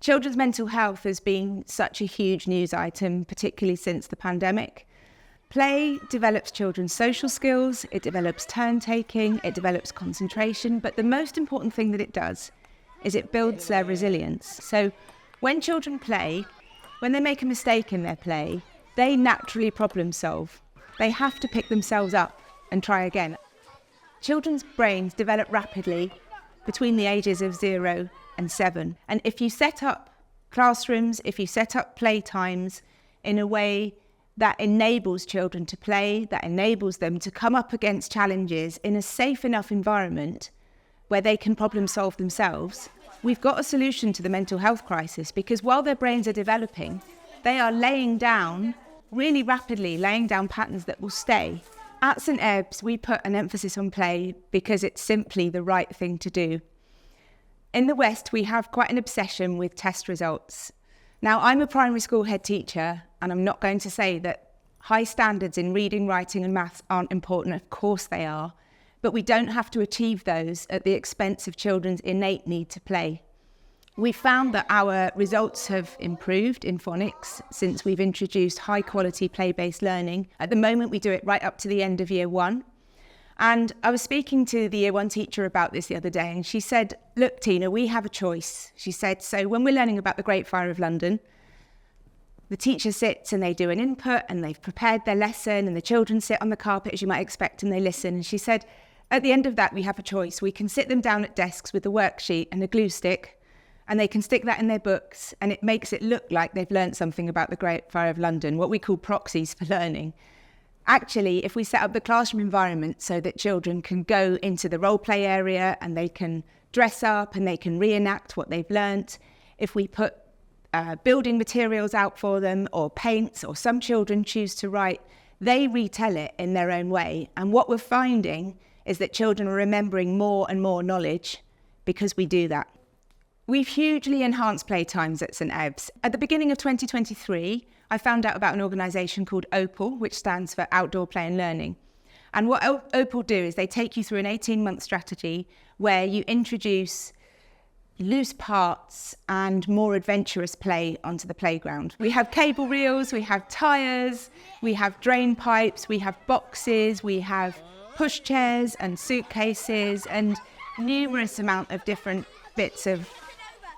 Children's mental health has been such a huge news item, particularly since the pandemic. Play develops children's social skills, it develops turn-taking, it develops concentration, but the most important thing that it does is it builds their resilience. So when children play, when they make a mistake in their play, they naturally problem solve. They have to pick themselves up and try again. Children's brains develop rapidly between the ages of 0 and 7. And if you set up classrooms, if you set up play times in a way that enables children to play, that enables them to come up against challenges in a safe enough environment where they can problem solve themselves, we've got a solution to the mental health crisis, because while their brains are developing, they are laying down, really rapidly laying down patterns that will stay. At St Ebbe's, we put an emphasis on play because it's simply the right thing to do. In the West, we have quite an obsession with test results. Now, I'm a primary school head teacher, and I'm not going to say that high standards in reading, writing and maths aren't important. Of course they are. But we don't have to achieve those at the expense of children's innate need to play. We found that our results have improved in phonics since we've introduced high-quality play-based learning. At the moment, we do it right up to the end of year 1. And I was speaking to the year 1 teacher about this the other day, and she said, look, Tina, we have a choice. She said, so when we're learning about the Great Fire of London, the teacher sits and they do an input and they've prepared their lesson, and the children sit on the carpet, as you might expect, and they listen. And she said, at the end of that, we have a choice. We can sit them down at desks with a worksheet and a glue stick, and they can stick that in their books, and it makes it look like they've learned something about the Great Fire of London, what we call proxies for learning. Actually, if we set up the classroom environment so that children can go into the role play area and they can dress up and they can reenact what they've learnt, if we put building materials out for them, or paints, or some children choose to write, they retell it in their own way. And what we're finding is that children are remembering more and more knowledge because we do that. We've hugely enhanced playtimes at St Ebbe's. At the beginning of 2023, I found out about an organisation called OPAL, which stands for Outdoor Play and Learning. And what OPAL do is they take you through an 18-month strategy where you introduce loose parts and more adventurous play onto the playground. We have cable reels, we have tyres, we have drain pipes, we have boxes, we have pushchairs and suitcases, and numerous amount of different bits of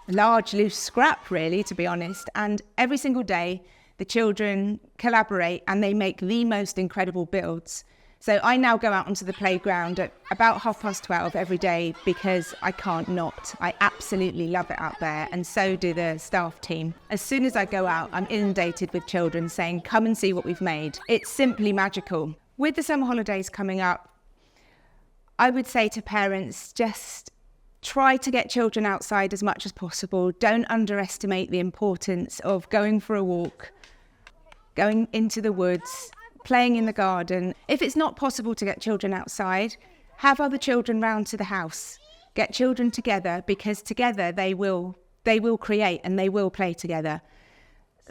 large loose scrap, really, to be honest. And every single day the children collaborate and they make the most incredible builds. So I now go out onto the playground at about 12:30 every day because I can't not. I absolutely love it out there, and so do the staff team. As soon as I go out, I'm inundated with children saying, come and see what we've made. It's simply magical. With the summer holidays coming up, I would say to parents, just try to get children outside as much as possible. Don't underestimate the importance of going for a walk, going into the woods, playing in the garden. If it's not possible to get children outside, have other children round to the house. Get children together, because together they will create and they will play together.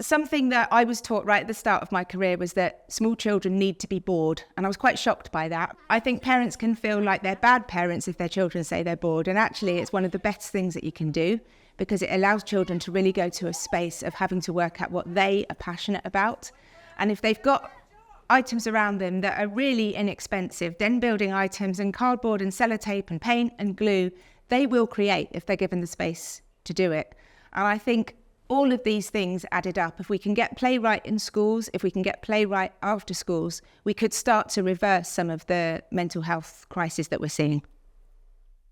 Something that I was taught right at the start of my career was that small children need to be bored, and I was quite shocked by that. I think parents can feel like they're bad parents if their children say they're bored, and actually it's one of the best things that you can do, because it allows children to really go to a space of having to work out what they are passionate about. And if they've got items around them that are really inexpensive, den building items and cardboard and sellotape and paint and glue, they will create if they're given the space to do it. And I think all of these things added up. If we can get play right in schools, if we can get play right after schools, we could start to reverse some of the mental health crisis that we're seeing.